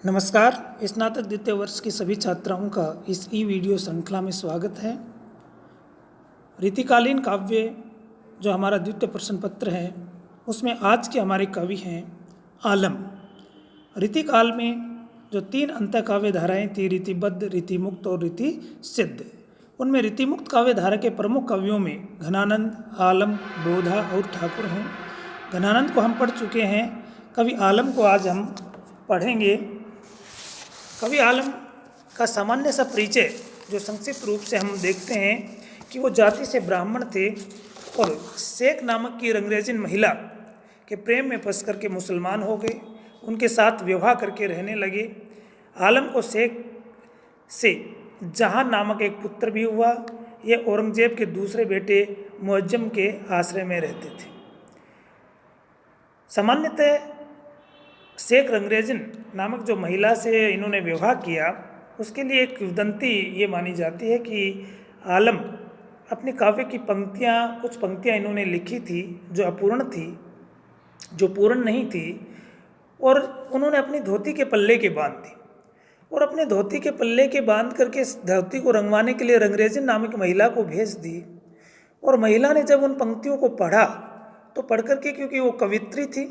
नमस्कार। स्नातक द्वितीय वर्ष की सभी छात्राओं का इस ई वीडियो श्रृंखला में स्वागत है। रीतिकालीन काव्य जो हमारा द्वितीय प्रश्न पत्र है उसमें आज के हमारे कवि हैं आलम। रीतिकाल में जो 3 अंतः काव्य धाराएँ थी, रीतिबद्ध, रीतिमुक्त और रीति सिद्ध, उनमें रीतिमुक्त काव्य धारा के प्रमुख कवियों में घनानंद, आलम, बोधा और ठाकुर हैं। घनानंद को हम पढ़ चुके हैं, कवि आलम को आज हम पढ़ेंगे। कवि आलम का सामान्य सा परिचय जो संक्षिप्त रूप से हम देखते हैं कि वो जाति से ब्राह्मण थे और शेख नामक की रंगरेजिन महिला के प्रेम में फंस करके मुसलमान हो गए, उनके साथ विवाह करके रहने लगे। आलम को शेख से जहां नामक एक पुत्र भी हुआ। ये औरंगजेब के दूसरे बेटे मुअज्जम के आश्रय में रहते थे। सामान्यतः शेख रंगरेजिन नामक जो महिला से इन्होंने विवाह किया, उसके लिए एक किंवदंती ये मानी जाती है कि आलम अपने काव्य की कुछ पंक्तियाँ इन्होंने लिखी थी जो अपूर्ण थी, जो पूर्ण नहीं थी, और उन्होंने अपनी धोती के पल्ले के बांध दी और अपने धोती के पल्ले के बांध करके धोती को रंगवाने के लिए रंगरेजिन नामक महिला को भेज दी। और महिला ने जब उन पंक्तियों को पढ़ा तो पढ़ करके, क्योंकि वो कवित्री थी,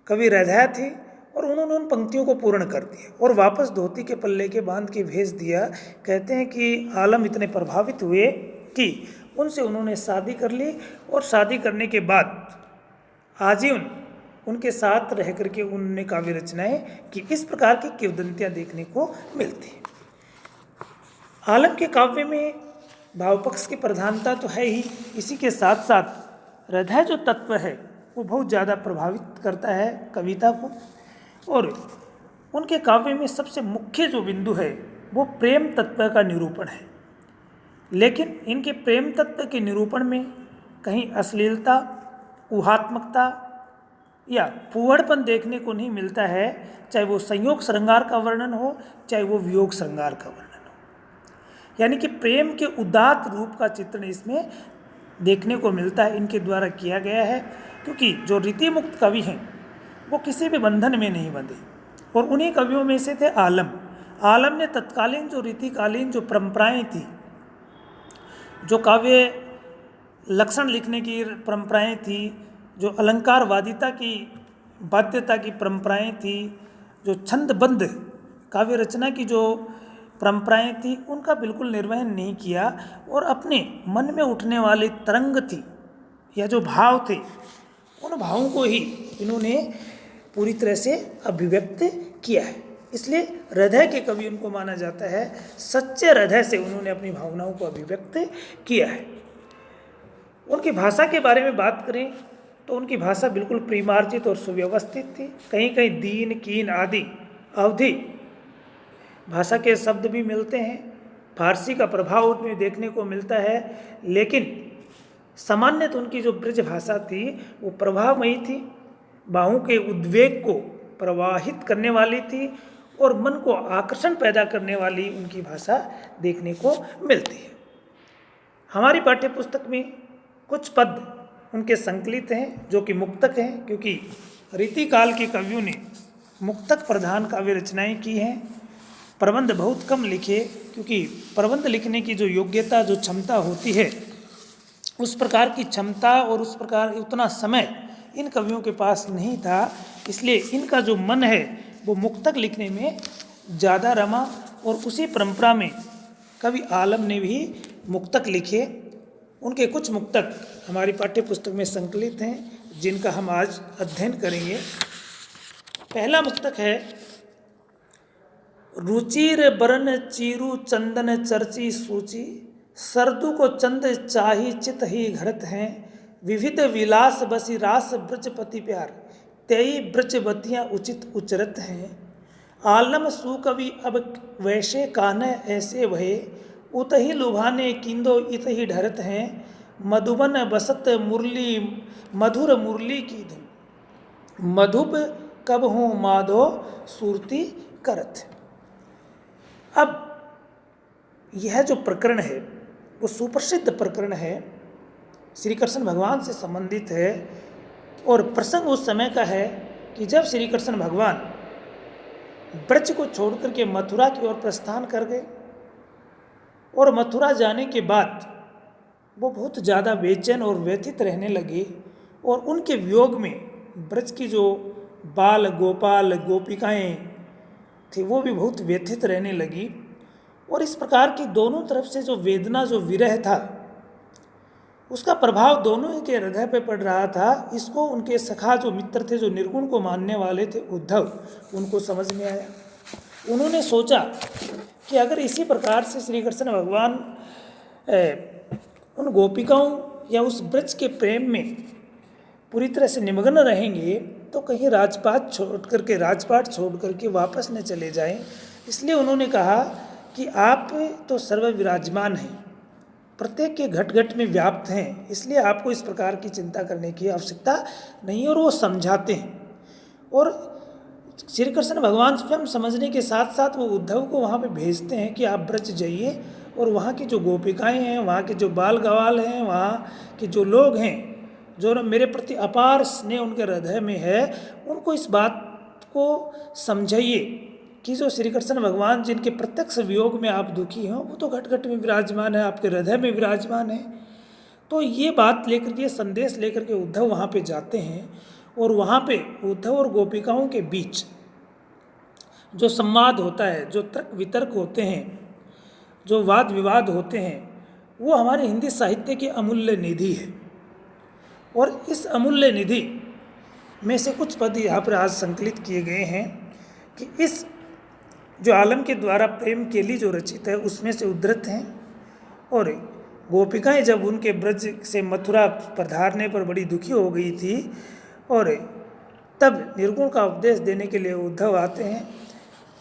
कवि रधा थी, और उन्होंने उन पंक्तियों को पूर्ण कर दिया और वापस धोती के पल्ले के बांध के भेज दिया। कहते हैं कि आलम इतने प्रभावित हुए कि उनसे उन्होंने शादी कर ली और शादी करने के बाद आजीवन उनके साथ रह करके उन्होंने काव्य रचनाएं की। इस प्रकार की किंवदंतियाँ देखने को मिलती हैं। आलम के काव्य में भावपक्ष की प्रधानता तो है ही, इसी के साथ साथ हृदय जो तत्व है वो बहुत ज़्यादा प्रभावित करता है कविता को। और उनके काव्य में सबसे मुख्य जो बिंदु है वो प्रेम तत्व का निरूपण है। लेकिन इनके प्रेम तत्व के निरूपण में कहीं अश्लीलता, ऊहात्मकता या फूहड़पन देखने को नहीं मिलता है, चाहे वो संयोग श्रृंगार का वर्णन हो, चाहे वो वियोग श्रृंगार का वर्णन हो। यानी कि प्रेम के उदात्त रूप का चित्रण इसमें देखने को मिलता है, इनके द्वारा किया गया है। क्योंकि जो रीतिमुक्त कवि हैं वो किसी भी बंधन में नहीं बंधे, और उन्हीं कवियों में से थे आलम। आलम ने तत्कालीन जो रीतिकालीन जो परंपराएं थी, जो काव्य लक्षण लिखने की परंपराएं थी, जो अलंकारवादिता की बाध्यता की परंपराएं थी, जो छंदबद्ध काव्य रचना की जो परंपराएं थी, उनका बिल्कुल निर्वहन नहीं किया और अपने मन में उठने वाली तरंग थी या जो भाव थे, उन भावों को ही इन्होंने पूरी तरह से अभिव्यक्त किया है। इसलिए हृदय के कवि उनको माना जाता है। सच्चे हृदय से उन्होंने अपनी भावनाओं को अभिव्यक्त किया है। उनकी भाषा के बारे में बात करें तो उनकी भाषा बिल्कुल प्रेमार्जित और सुव्यवस्थित थी। कहीं कहीं दीन, कीन आदि अवधि भाषा के शब्द भी मिलते हैं। फारसी का प्रभाव उनमें देखने को मिलता है, लेकिन सामान्यतः उनकी जो ब्रज भाषा थी वो प्रभावमयी थी, भावों के उद्वेग को प्रवाहित करने वाली थी और मन को आकर्षण पैदा करने वाली उनकी भाषा देखने को मिलती है। हमारी पाठ्य पुस्तक में कुछ पद उनके संकलित हैं जो कि मुक्तक हैं, क्योंकि रीतिकाल के कवियों ने मुक्तक प्रधान काव्य रचनाएं की हैं। प्रबंध बहुत कम लिखे, क्योंकि प्रबंध लिखने की जो योग्यता, जो क्षमता होती है, उस प्रकार की क्षमता और उस प्रकार उतना समय इन कवियों के पास नहीं था। इसलिए इनका जो मन है वो मुक्तक लिखने में ज़्यादा रमा, और उसी परंपरा में कवि आलम ने भी मुक्तक लिखे। उनके कुछ मुक्तक हमारी पाठ्य पुस्तक में संकलित हैं जिनका हम आज अध्ययन करेंगे। पहला मुक्तक है रुचिर बरन चीरू चंदन चर्ची सूची, सरदू को चंद चाही चित ही घरत हैं, विविध विलास बसी रास ब्रजपति प्यार, तेई ब्रजवतियाँ उचित उचरत हैं। आलम सुकवि अब वैसे कान्ह ऐसे भये, उतही लुभाने किंदो इतही ढरत हैं, मधुबन बसत मुरली मधुर मुरली की धुन, मधुप कब हूँ माधो सुरती करत। अब यह जो प्रकरण है वो सुप्रसिद्ध प्रकरण है, श्री कृष्ण भगवान से संबंधित है, और प्रसंग उस समय का है कि जब श्री कृष्ण भगवान ब्रज को छोड़ करके मथुरा की ओर प्रस्थान कर गए। और मथुरा जाने के बाद वो बहुत ज़्यादा बेचैन और व्यथित रहने लगे, और उनके वियोग में ब्रज की जो बाल गोपाल गोपिकाएं थी वो भी बहुत व्यथित रहने लगी। और इस प्रकार की दोनों तरफ से जो वेदना, जो विरह था, उसका प्रभाव दोनों ही के हृदय पे पड़ रहा था। इसको उनके सखा जो मित्र थे, जो निर्गुण को मानने वाले थे, उद्धव, उनको समझ में आया। उन्होंने सोचा कि अगर इसी प्रकार से श्री कृष्ण भगवान उन गोपिकाओं या उस ब्रज के प्रेम में पूरी तरह से निमग्न रहेंगे तो कहीं राजपाट छोड़ करके वापस न चले जाएं। इसलिए उन्होंने कहा कि आप तो सर्व विराजमान हैं, प्रत्येक के घट घट में व्याप्त हैं, इसलिए आपको इस प्रकार की चिंता करने की आवश्यकता नहीं। और वो समझाते हैं, और श्री कृष्ण भगवान स्वयं समझने के साथ साथ वो उद्धव को वहाँ पे भेजते हैं कि आप ब्रज जाइए, और वहाँ की जो गोपिकाएं हैं, वहाँ के जो बाल गवाल हैं, वहाँ के जो लोग हैं, जो न मेरे प्रति अपार स्नेह उनके हृदय में है, उनको इस बात को समझाइए कि जो श्री कृष्ण भगवान जिनके प्रत्यक्ष वियोग में आप दुखी हो, वो तो घट घट में विराजमान है, आपके हृदय में विराजमान है। तो ये बात लेकर के, संदेश लेकर के उद्धव वहाँ पे जाते हैं, और वहाँ पे उद्धव और गोपिकाओं के बीच जो संवाद होता है, जो तर्क वितर्क होते हैं, जो वाद विवाद होते हैं, वो हमारे हिंदी साहित्य की अमूल्य निधि है। और इस अमूल्य निधि में से कुछ पद यहाँ पर आज संकलित किए गए हैं कि इस जो आलम के द्वारा प्रेम केली जो रचित है उसमें से उद्धृत हैं। और गोपिकाएं जब उनके ब्रज से मथुरा पधारने पर बड़ी दुखी हो गई थी, और तब निर्गुण का उपदेश देने के लिए उद्धव आते हैं,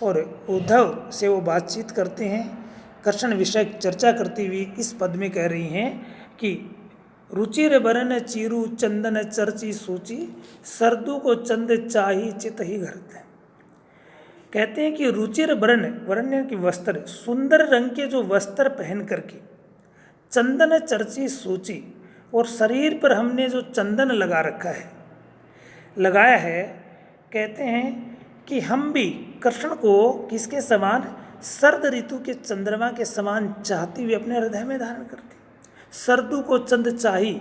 और उद्धव से वो बातचीत करते हैं। कृष्ण विषय चर्चा करती हुई इस पद में कह रही हैं कि रुचिर बरन चीरू चंदन चर्ची सूची, सरदू को चंद चाही चित ही घरते। कहते हैं कि रुचिर वर्ण, वर्ण की वस्त्र, सुंदर रंग के जो वस्त्र पहन करके, चंदन चर्ची सूची, और शरीर पर हमने जो चंदन लगाया है, कहते हैं कि हम भी कृष्ण को किसके समान, शरद ऋतु के चंद्रमा के समान चाहते हुए अपने हृदय में धारण करते। सरदू को चंद चाही,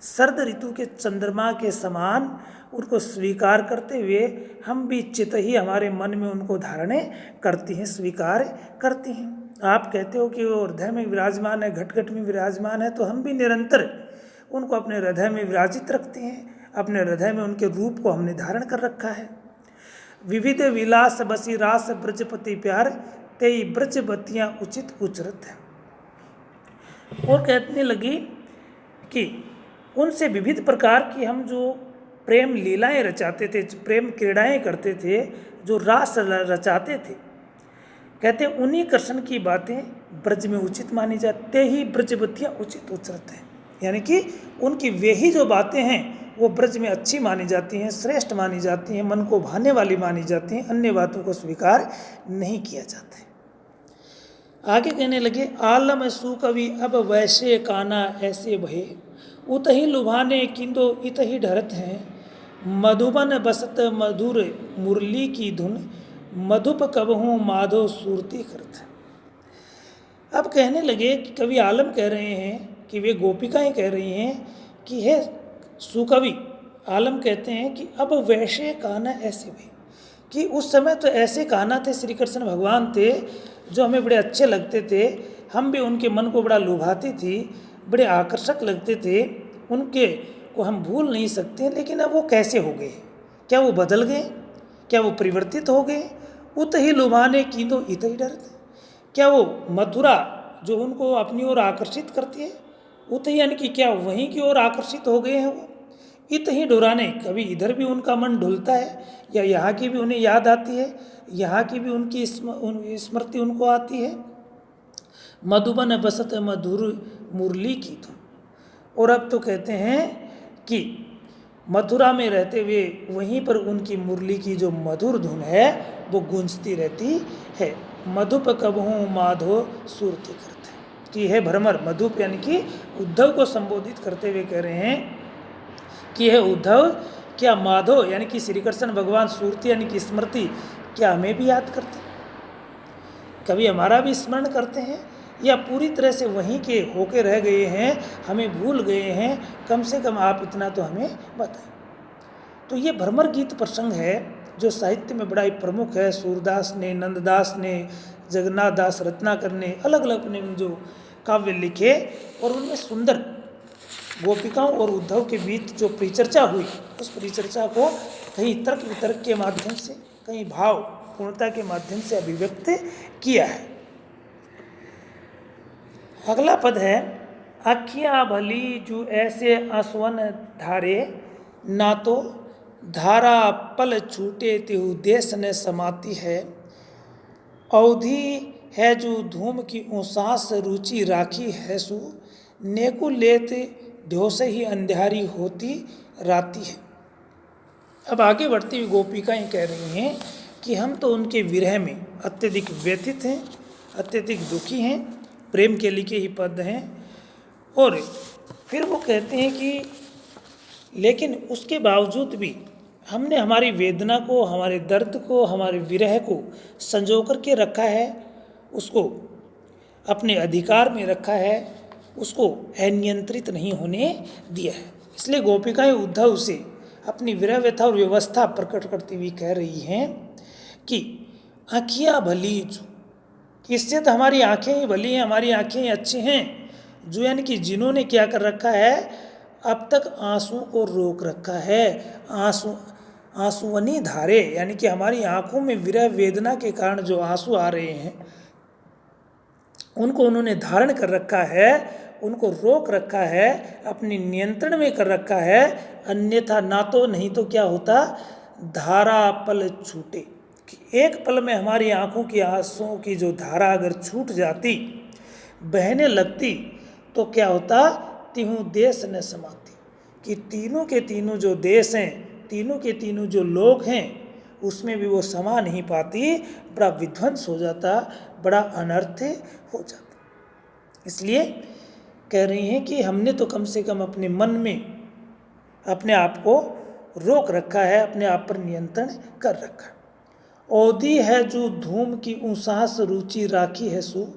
शरद ऋतु के चंद्रमा के समान उनको स्वीकार करते हुए हम भी चित ही हमारे मन में उनको धारणे करती हैं, स्वीकार करती हैं। आप कहते हो कि वो हृदय में विराजमान है, घट घट में विराजमान है, तो हम भी निरंतर उनको अपने हृदय में विराजित रखते हैं, अपने हृदय में उनके रूप को हमने धारण कर रखा है। विविध विलास बसी रास ब्रजपति प्यार, तेई ब्रजबतियाँ उचित उचरत है। और कहने लगी कि उनसे विविध प्रकार की हम जो प्रेम लीलाएं रचाते थे, प्रेम क्रीड़ाएं करते थे, जो रास रचाते थे, कहते उन्हीं कृष्ण की बातें ब्रज में उचित मानी जाते ही ब्रजबतियाँ उचित उचरत हैं। यानी कि उनकी वे ही जो बातें हैं वो ब्रज में अच्छी मानी जाती हैं, श्रेष्ठ मानी जाती हैं, मन को भाने वाली मानी जाती हैं, अन्य बातों को स्वीकार नहीं किया जाता है। आगे कहने लगे, आलम सुकवि अब वैसे काना ऐसे भये, उतही लुभाने किंदो इतही ढरत हैं, मधुबन बसत मधुर मुरली की धुन, मधुप कबहूँ माधो सूरती करत। अब कहने लगे कि कवि आलम कह रहे हैं कि वे गोपिकाएं कह रही हैं कि हे सुकवि, आलम कहते हैं कि अब वैसे काना ऐसे भये, कि उस समय तो ऐसे काना थे, श्री कृष्ण भगवान थे जो हमें बड़े अच्छे लगते थे, हम भी उनके मन को बड़ा लुभाती थी, बड़े आकर्षक लगते थे, उनके को हम भूल नहीं सकते। लेकिन अब वो कैसे हो गए? क्या वो बदल गए? क्या वो परिवर्तित हो गए? उत ही लुभाने कींदो इत ही डरते। क्या वो मथुरा जो उनको अपनी ओर आकर्षित करती है, उत ही यानी कि क्या वहीं की ओर आकर्षित हो गए हैं वो? इत ही डुराने, कभी इधर भी उनका मन ढुलता है, या यहाँ की भी उन्हें याद आती है, यहाँ की भी उनकी स्मृति उनको आती है। मधुबन बसत मधुर मुरली की धुन। और अब तो कहते हैं कि मथुरा में रहते हुए वहीं पर उनकी मुरली की जो मधुर धुन है वो गूंजती रहती है। मधुप कबहूँ माधो सुरती करते, कि है भ्रमर, मधुप यानी कि उद्धव को संबोधित करते हुए कह रहे हैं कि है उद्धव, क्या माधो यानी कि श्री कृष्ण भगवान, सुरती यानी कि स्मृति क्या हमें भी याद करते हैं? कभी हमारा भी स्मरण करते हैं, या पूरी तरह से वहीं के होके रह गए हैं, हमें भूल गए हैं? कम से कम आप इतना तो हमें बताएं। तो ये भ्रमर गीत प्रसंग है जो साहित्य में बड़ा ही प्रमुख है। सूरदास ने, नंददास ने, जगन्नाथ दास रत्नाकर ने अलग अलग अपने जो काव्य लिखे, और उनमें सुंदर गोपिकाओं और उद्धव के बीच जो परिचर्चा हुई, उस परिचर्चा को कहीं तर्क वितर्क के माध्यम से, कहीं भाव पूर्णता के माध्यम से अभिव्यक्त किया है। अगला पद है, आखियाँ भली जो ऐसे आंसुअन धारे, ना तो धारा पल छूटे तेहु देश ने समाती है। अवधि है जो धूम की ऊसास रुचि राखी है सु, नेकु लेत ध्यो से ही अंधियारी होती राती है। अब आगे बढ़ती हुई गोपिकाएं कह रही हैं कि हम तो उनके विरह में अत्यधिक व्यथित हैं, अत्यधिक दुखी हैं। प्रेम के लिखे ही पद हैं। और फिर वो कहते हैं कि लेकिन उसके बावजूद भी हमने हमारी वेदना को, हमारे दर्द को, हमारे विरह को संजो कर के रखा है, उसको अपने अधिकार में रखा है, उसको अनियंत्रित नहीं होने दिया है। इसलिए गोपिकाएं उद्धव से अपनी विरह व्यथा और व्यवस्था प्रकट करती हुई कह रही हैं कि आँखियाँ भली जो, इससे तो हमारी आँखें ही भली हैं, हमारी आँखें ही अच्छी हैं। जो यानी कि जिन्होंने क्या कर रखा है, अब तक आंसू को रोक रखा है। आंसुअनी धारे, यानी कि हमारी आंखों में विरह वेदना के कारण जो आंसू आ रहे हैं, उनको उन्होंने धारण कर रखा है, उनको रोक रखा है, अपने नियंत्रण में कर रखा है। अन्यथा ना तो नहीं तो क्या होता, धारा पल छूटे, कि एक पल में हमारी आंखों की आंसुओं की जो धारा अगर छूट जाती, बहने लगती, तो क्या होता, तिहु देश न समाती, कि तीनों के तीनों जो देश हैं, तीनों के तीनों जो लोग हैं, उसमें भी वो समा नहीं पाती, बड़ा विध्वंस हो जाता, बड़ा अनर्थ हो जाता। इसलिए कह रही हैं कि हमने तो कम से कम अपने मन में अपने आप को रोक रखा है, अपने आप पर नियंत्रण कर रखा है। औधी है जो धूम की ऊसास रुचि राखी है सु,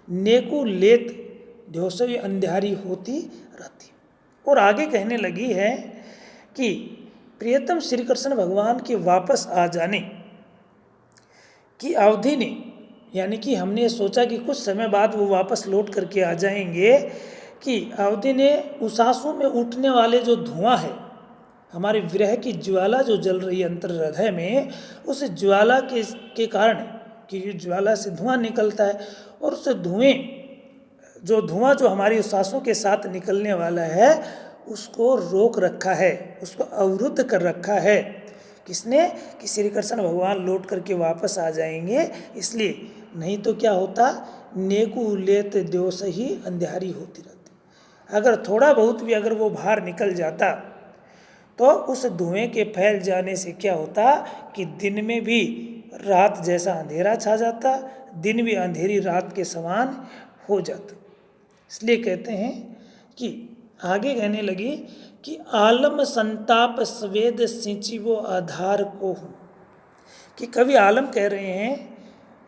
नेकु लेत ध्योसवी अंधियारी होती रहती। और आगे कहने लगी है कि प्रियतम श्री कृष्ण भगवान के वापस आ जाने की अवधि ने, यानी कि हमने सोचा कि कुछ समय बाद वो वापस लौट करके आ जाएंगे, कि अवधि ने उस आंसू में उठने वाले जो धुआं है, हमारे विरह की ज्वाला जो जल रही है अंतर हृदय में, उस ज्वाला के कारण, कि ज्वाला से धुआं निकलता है, और उस धुआं जो हमारी उस सांसों के साथ निकलने वाला है, उसको रोक रखा है, उसको अवरुद्ध कर रखा है। किसने, कि श्री कृष्ण भगवान लौट करके वापस आ जाएंगे, इसलिए। नहीं तो क्या होता, नेकु लेत देव से ही अंधियारी होती रहती। अगर थोड़ा बहुत भी अगर वो बाहर निकल जाता, तो उस धुएं के फैल जाने से क्या होता, कि दिन में भी रात जैसा अंधेरा छा जाता, दिन भी अंधेरी रात के समान हो जाता। इसलिए कहते हैं कि आगे कहने लगी कि आलम संताप स्वेद सिंची वो आधार को हूँ, कि कवि आलम कह रहे हैं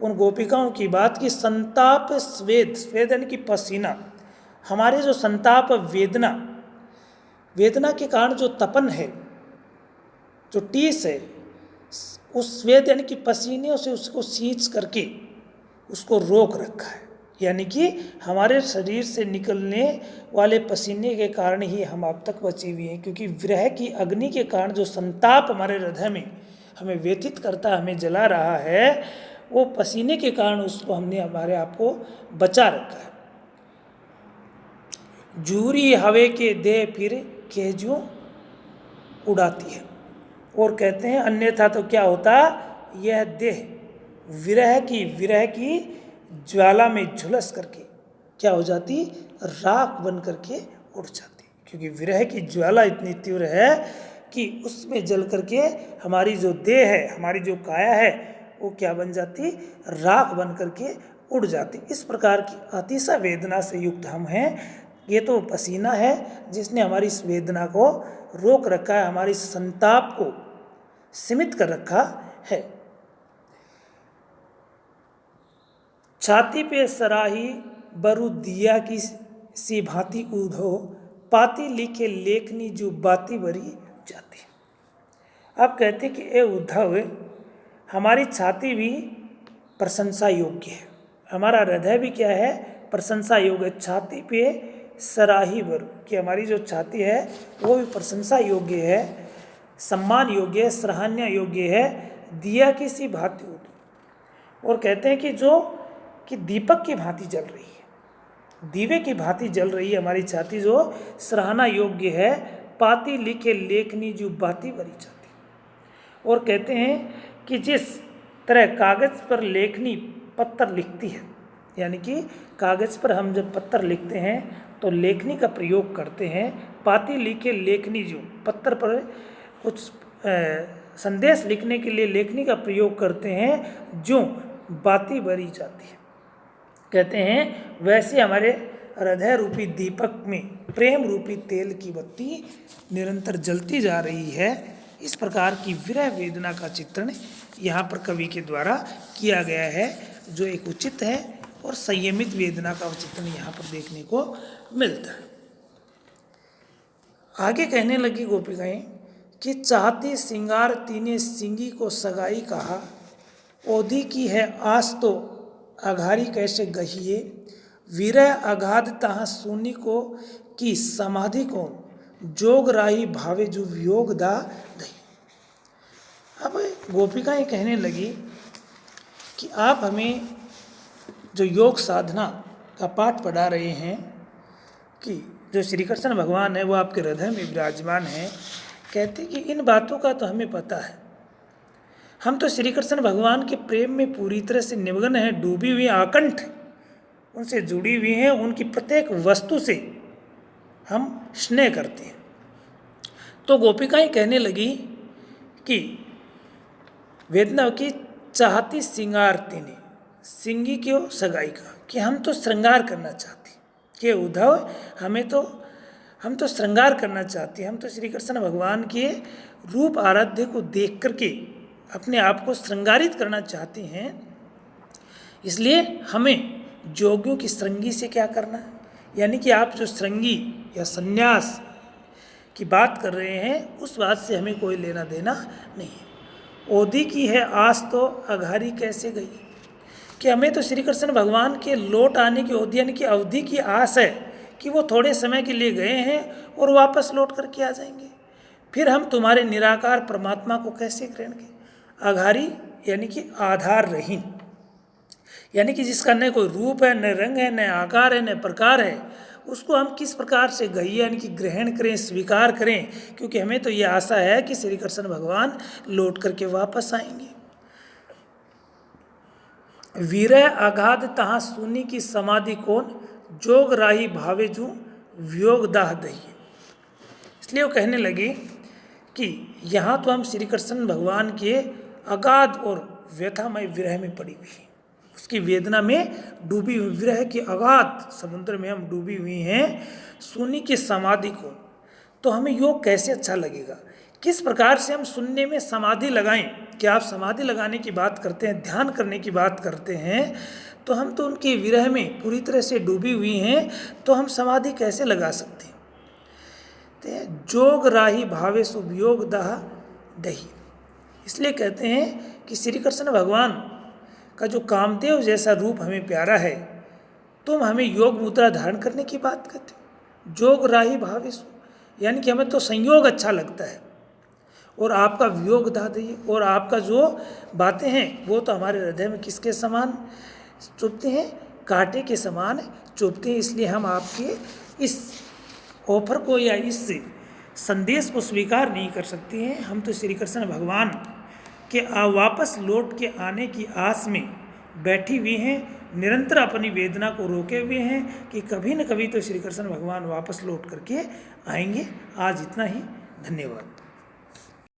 उन गोपिकाओं की बात, की संताप स्वेद, स्वेद यानी कि पसीना, हमारे जो संताप वेदना के कारण जो तपन है, जो टीस है, उस स्वेद यानी कि पसीने से उसको सींच करके उसको रोक रखा है। यानी कि हमारे शरीर से निकलने वाले पसीने के कारण ही हम अब तक बचे हुए हैं, क्योंकि विरह की अग्नि के कारण जो संताप हमारे हृदय में हमें व्यथित करता, हमें जला रहा है, वो पसीने के कारण उसको हमने हमारे आप को बचा रखा है। जूरी हवे के दे फिर केजू उड़ाती है। और कहते हैं अन्यथा तो क्या होता, यह देह विरह की ज्वाला में झुलस करके क्या हो जाती, राख बन करके उड़ जाती, क्योंकि विरह की ज्वाला इतनी तीव्र है कि उसमें जल करके हमारी जो देह है, हमारी जो काया है, वो क्या बन जाती, राख बन करके उड़ जाती। इस प्रकार की अतिशय वेदना से युक्त हम हैं। ये तो पसीना है जिसने हमारी इस वेदना को रोक रखा है, हमारी संताप को सीमित कर रखा है। छाती पे सराही बरु दिया की सी भांति ऊधो, पाती लिखे लेखनी जो बाती बरी जाती। अब कहते कि ए उद्धव, हमारी छाती भी प्रशंसा योग्य है, हमारा हृदय भी क्या है, प्रशंसा योग्य है। छाती पे सराही बरु, कि हमारी जो छाती है वो भी प्रशंसा योग्य है, सम्मान योग्य है, सराहनीय योग्य है। दिया की सी भांति ऊधो, और कहते हैं कि जो कि दीपक की भांति जल रही है, दीवे की भांति जल रही है हमारी छाती, जो सराहना योग्य है। पाती लिखे लेखनी जो बाती भरी जाती। और कहते हैं कि जिस तरह कागज़ पर लेखनी पत्थर लिखती है, यानी कि कागज़ पर हम जब पत्थर लिखते हैं तो लेखनी का प्रयोग करते हैं। पाती लिखे लेखनी जो, पत्थर पर कुछ संदेश लिखने के लिए लेखनी का प्रयोग करते हैं, जो बाती भरी जाती है। कहते हैं वैसे हमारे हृदय रूपी दीपक में प्रेम रूपी तेल की बत्ती निरंतर जलती जा रही है। इस प्रकार की विरह वेदना का चित्रण यहाँ पर कवि के द्वारा किया गया है, जो एक उचित है और संयमित वेदना का चित्रण यहाँ पर देखने को मिलता है। आगे कहने लगी गोपिकाएं कि चाहती सिंगार तीने सिंगी को सगाई कहा, ओधी की है आस तो अघारी कैसे गहिए, विरह अगाध तहाँ सूनी को की समाधि कौन, जोग राही भावे जो वियोग दा दही। अब गोपिकाएं कहने लगी कि आप हमें जो योग साधना का पाठ पढ़ा रहे हैं, कि जो श्री कृष्ण भगवान है वो आपके हृदय में विराजमान है। कहते कि इन बातों का तो हमें पता है, हम तो श्री कृष्ण भगवान के प्रेम में पूरी तरह से निमग्न हैं, डूबी हुई आकंठ उनसे जुड़ी हुई हैं, उनकी प्रत्येक वस्तु से हम स्नेह करते हैं। तो गोपिकाएं कहने लगी कि वेदना की चाहती सिंगार तेने, सिंगी क्यों सगाई का, कि हम तो श्रृंगार करना चाहते, कि उद्धव हम तो श्रृंगार करना चाहते हैं, हम तो श्री कृष्ण भगवान के रूप आराध्य को देख करके अपने आप को श्रृंगारित करना चाहते हैं। इसलिए हमें जोगियों की श्रृंगी से क्या करना है, यानी कि आप जो श्रृंगी या संन्यास की बात कर रहे हैं उस बात से हमें कोई लेना देना नहीं है। ओधी की है आस तो अघारी कैसे गई, कि हमें तो श्री कृष्ण भगवान के लौट आने की अवधि यानी कि अवधि की आस है कि वो थोड़े समय के लिए गए हैं और वापस लौट करके आ जाएंगे, फिर हम तुम्हारे निराकार परमात्मा को कैसे ग्रहण करें। अघारी यानी कि आधार रहीन, यानी कि जिसका न कोई रूप है, न रंग है, न आकार है, न प्रकार है, उसको हम किस प्रकार से गही यानी कि ग्रहण करें, स्वीकार करें, क्योंकि हमें तो ये आशा है कि श्री कृष्ण भगवान लौट करके वापस आएंगे। विरह अगाध तहाँ सुनी की समाधि कौन, जोग राही भावे जू वियोग दाह दही। इसलिए वो कहने लगे कि यहाँ तो हम श्री कृष्ण भगवान के अगाध और व्यथामय विरह में पड़ी हुई हैं, उसकी वेदना में डूबी हुई, विरह के अगाध समुद्र में हम डूबी हुई हैं। सुनी की समाधि को, तो हमें योग कैसे अच्छा लगेगा, किस प्रकार से हम सुनने में समाधि लगाएं। कि आप समाधि लगाने की बात करते हैं, ध्यान करने की बात करते हैं, तो हम तो उनके विरह में पूरी तरह से डूबी हुई हैं, तो हम समाधि कैसे लगा सकते हैं। तो जोग राही भावे सुवियोग दाह दही, इसलिए कहते हैं कि श्री कृष्ण भगवान का जो कामदेव जैसा रूप हमें प्यारा है, तुम हमें योग मुद्रा धारण करने की बात करते हो। जोग राही भावे सु, यानी कि हमें तो संयोग अच्छा लगता है, और आपका वियोग दाह दही, और आपका जो बातें हैं वो तो हमारे हृदय में किसके समान चुभते हैं, कांटे के समान चुभते हैं। इसलिए हम आपके इस ऑफर को या इस संदेश को स्वीकार नहीं कर सकते हैं। हम तो श्री कृष्ण भगवान के वापस लौट के आने की आस में बैठी हुई हैं, निरंतर अपनी वेदना को रोके हुए हैं कि कभी न कभी तो श्री कृष्ण भगवान वापस लौट करके आएंगे। आज इतना ही, धन्यवाद।